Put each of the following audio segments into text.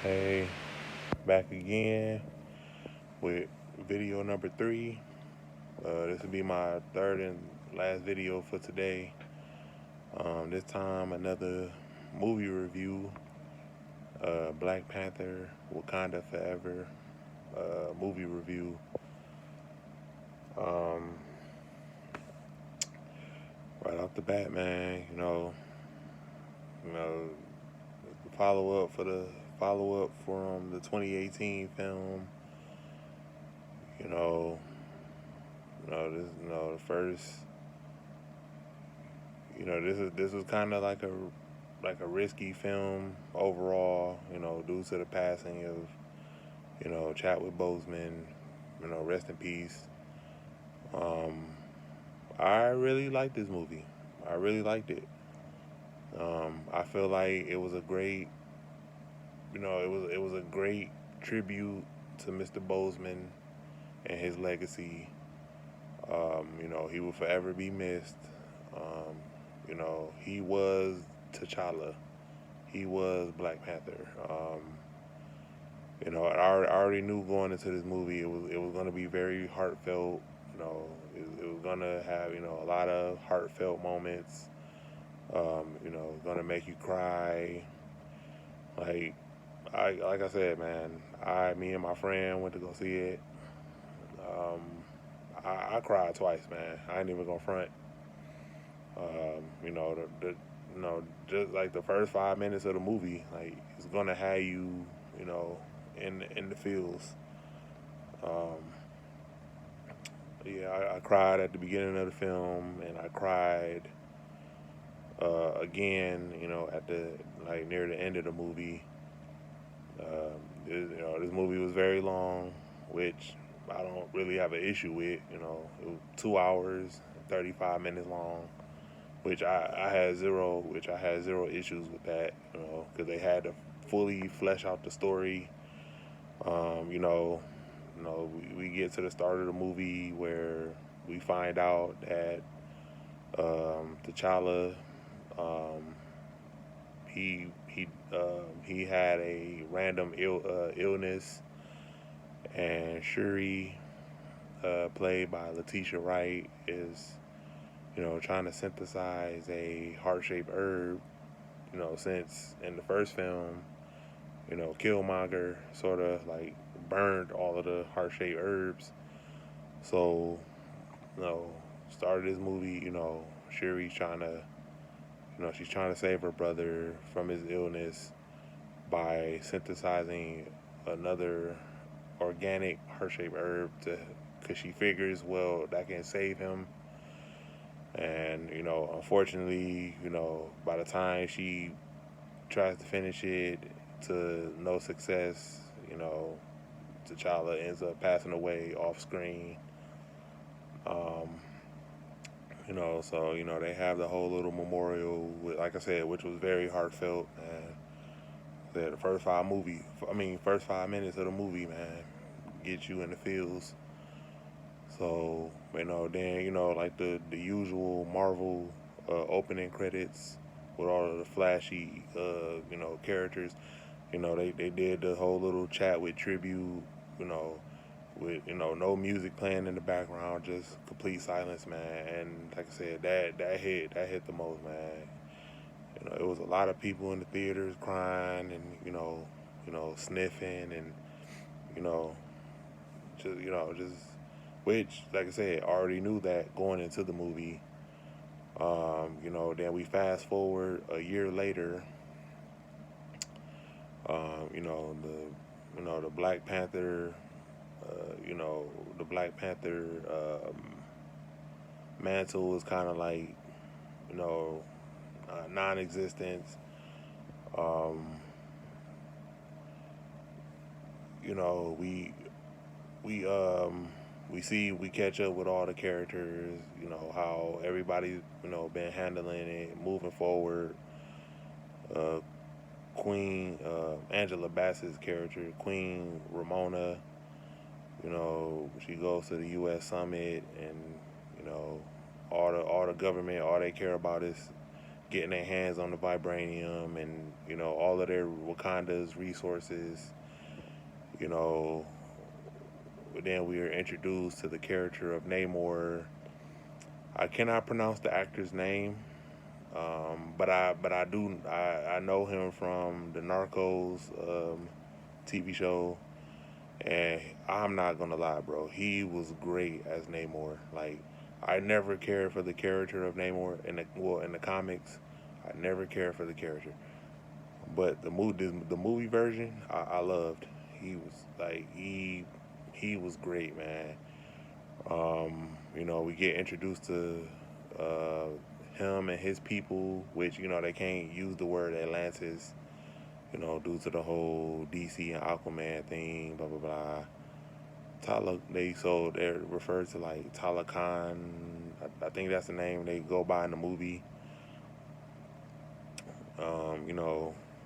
Hey, back again with video number three. This will be my third and last video for today. This time, another movie review. Black Panther, Wakanda Forever. Movie review. Um, right off the bat, man. The follow up from the 2018 film. You know, the first. This is kind of like a risky film overall. Due to the passing of Chadwick Boseman. Rest in peace. Um, I really liked this movie. I really liked it. I feel like it was a great, it was a great tribute to Mr. Boseman and his legacy. He will forever be missed. He was T'Challa. He was Black Panther. I already knew going into this movie it was going to be very heartfelt. It was going to have a lot of heartfelt moments. Going to make you cry. Like I said, man. Me and my friend went to go see it. Um, I cried twice, man. I ain't even gonna front. Just like the first 5 minutes of the movie, like it's gonna have you, in the feels. Um, I cried at the beginning of the film, and I cried again, at the like near the end of the movie. This movie was very long, which I don't really have an issue with. It was 2 hours, 35 minutes long, which I had zero issues with that. Because they had to fully flesh out the story. Um, you know, we get to the start of the movie where we find out that T'Challa, um, he had a random illness, and Shuri, played by Letitia Wright, is trying to synthesize a heart-shaped herb. Since in the first film, Killmonger sort of like burned all of the heart-shaped herbs. So, you know, started this movie. Shuri's trying to, she's trying to save her brother from his illness by synthesizing another organic heart-shaped herb because she figures, well, that can save him. And unfortunately, by the time she tries to finish it to no success, T'Challa ends up passing away off screen. Um, so they have the whole little memorial, like I said, which was very heartfelt. And the first 5 minutes of the movie, man, get you in the feels. So then like the usual Marvel opening credits with all of the flashy characters. They did the whole little chat with tribute. You know, with no music playing in the background, just complete silence, man. And like I said, that hit the most, man. It was a lot of people in the theaters crying and sniffing and you know just which, like I said, already knew that going into the movie. Then we fast forward a year later. The Black Panther, the Black Panther mantle was kind of like, you know, non-existent. Um, you know, we we catch up with all the characters. How everybody's been handling it, moving forward. Uh, Queen Angela Bassett's character, Queen Ramona. She goes to the U.S. summit, and all the government, all they care about is getting their hands on the vibranium and all of their Wakanda's resources. You know, then we are introduced to the character of Namor. I cannot pronounce the actor's name, but I know him from the Narcos TV show, and I'm not gonna lie, bro. He was great as Namor. Like, I never cared for the character of Namor in the comics. I never cared for the character, but the movie version I loved. He was like he was great, man. We get introduced to uh, him and his people, which they can't use the word Atlantis, due to the whole DC and Aquaman thing, blah blah blah. They're referred to like Talakan. I think that's the name they go by in the movie.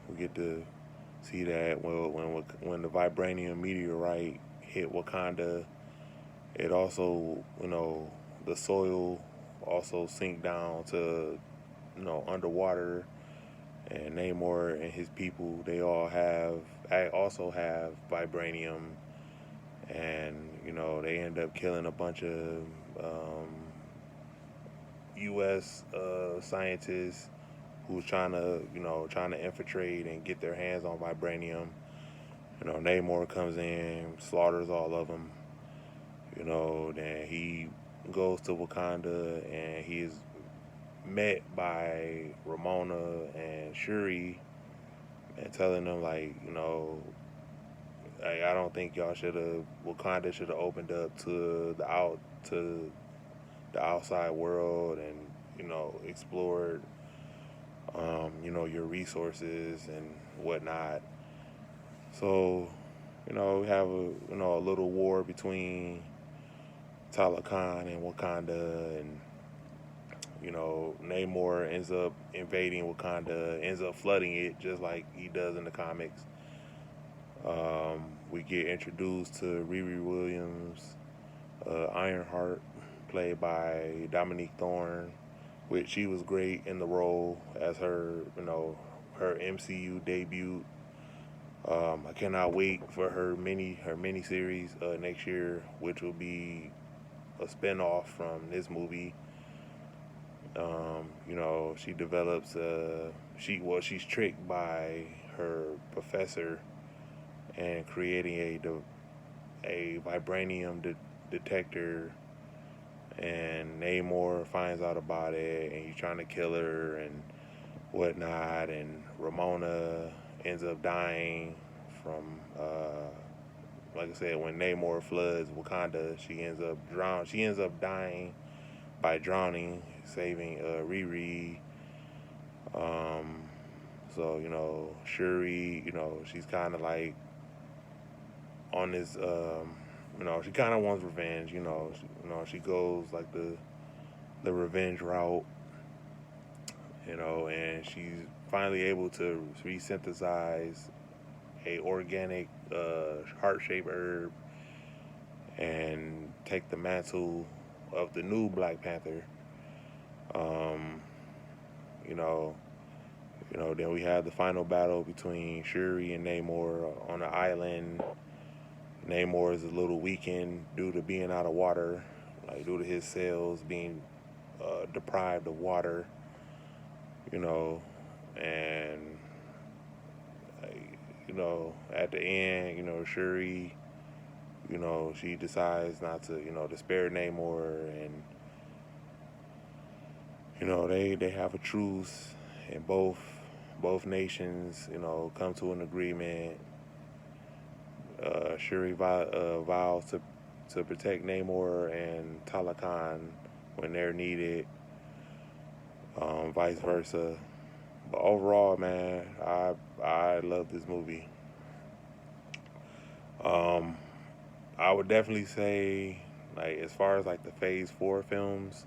We get to see that when the vibranium meteorite hit Wakanda, it also the soil also sink down to underwater, and Namor and his people I also have vibranium, and they end up killing a bunch of U.S. Scientists who was trying to infiltrate and get their hands on vibranium. Namor comes in, slaughters all of them. Then he goes to Wakanda, and he's met by Ramona and Shuri, and telling them like, I don't think Wakanda should have opened up to the outside world, and explored your resources and whatnot. So we have a little war between Talakan and Wakanda, and Namor ends up invading Wakanda, ends up flooding it just like he does in the comics. We get introduced to Riri Williams, Ironheart, played by Dominique Thorne, which she was great in the role as her MCU debut. I cannot wait for her mini series next year, which will be a spinoff from this movie. She develops she's tricked by her professor and creating a vibranium detector, and Namor finds out about it, and he's trying to kill her and whatnot, and Ramona ends up dying from like I said, when Namor floods Wakanda, she ends up dying by drowning, saving Riri. So Shuri, she's kind of like on this. She kind of wants revenge. She goes like the revenge route. And she's finally able to resynthesize a organic heart-shaped herb and take the mantle of the new Black Panther. You know, then we had the final battle between Shuri and Namor on the island. Namor is a little weakened due to being out of water, like due to his cells being deprived of water. And at the end, Shuri, she decides not to, to spare Namor, and they have a truce, and both nations, come to an agreement. Shuri vows to protect Namor and Talakan when they're needed, vice versa. But overall, man, I love this movie. I would definitely say, like, as far as like the Phase 4 films,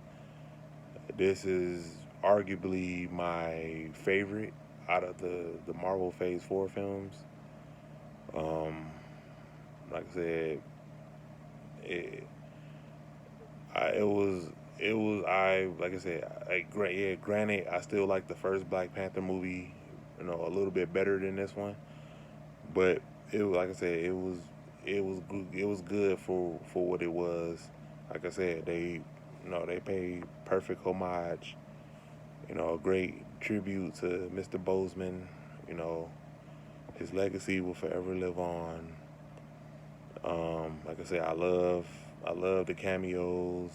this is arguably my favorite out of the Marvel Phase 4 films. Like I said, it it was I like I said, yeah, granted, I still like the first Black Panther movie, a little bit better than this one, but like I said, it was good for what it was. Like I said, they paid perfect homage, a great tribute to Mr. Bozeman. You know, his legacy will forever live on. Like I said, I love the cameos.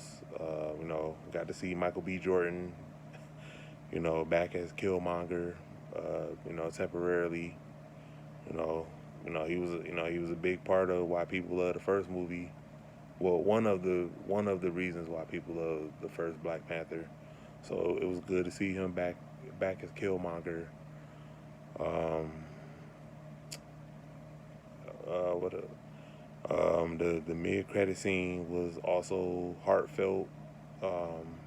Got to see Michael B. Jordan, back as Killmonger, temporarily. You know, he was a big part of why people love the first movie. Well, one of the reasons why people love the first Black Panther. So it was good to see him back as Killmonger. Um, what the mid credit scene was also heartfelt. Um,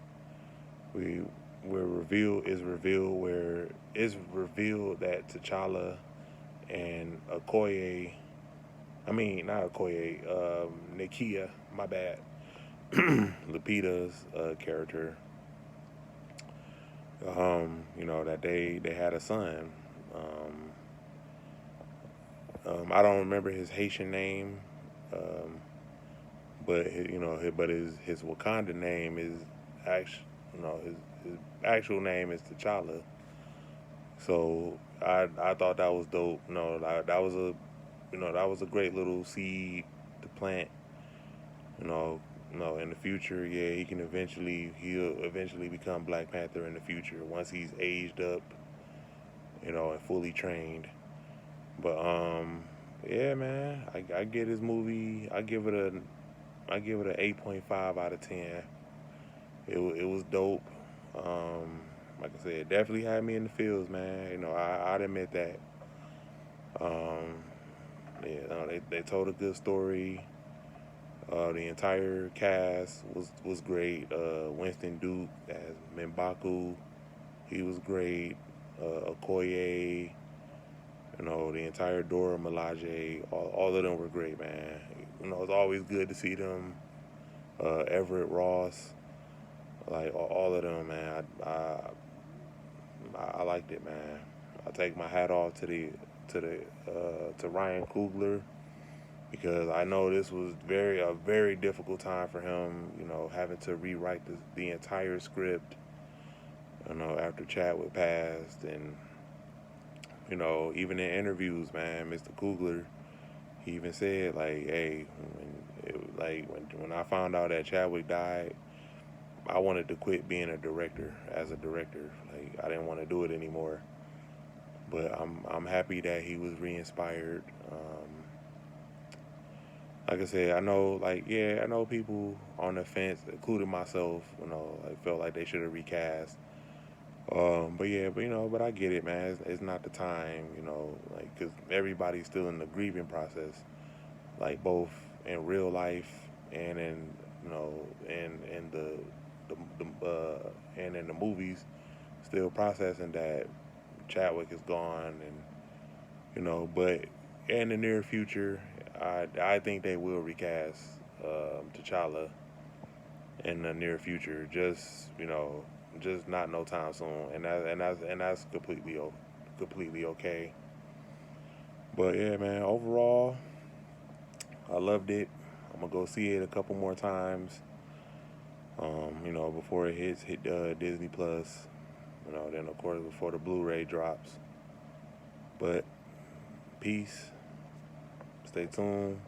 we where revealed is revealed where it's revealed that T'Challa and Okoye, I mean not Okoye, Nakia, my bad, Lupita's character, that they had a son. I don't remember his Haitian name, um, but his Wakanda name is actually, his actual name is T'Challa. So I thought that was dope. That was that was a great little seed to plant. You know, in the future, yeah, he'll eventually become Black Panther in the future once he's aged up, and fully trained. But yeah, man, I get his movie. I give it a 8.5 out of 10. It was dope. Like I said, it definitely had me in the fields, man. I'd admit that. Um, yeah, they told a good story. The entire cast was great. Winston Duke as M'Baku, he was great. Okoye, the entire Dora Milaje, all of them were great, man. It's always good to see them. Everett Ross, like all of them, man. I liked it, man. I take my hat off to Ryan Coogler, because I know this was a very difficult time for him. Having to rewrite the entire script. After Chadwick passed, and even in interviews, man, Mr. Coogler, he even said like, hey, when I found out that Chadwick died, I wanted to quit being a director as a director. Like, I didn't want to do it anymore. But I'm happy that he was re-inspired. Like I said, I know people on the fence, including myself, felt like they should have recast. But I get it, man. It's not the time, because everybody's still in the grieving process, like both in real life and in, in and in the movies, still processing that Chadwick is gone, and but in the near future, I think they will recast T'Challa in the near future. Just not no time soon, and that's completely okay. But yeah, man, overall, I loved it. I'm gonna go see it a couple more times. Before it hit Disney Plus. Then of course before the Blu-ray drops. But peace. Stay tuned.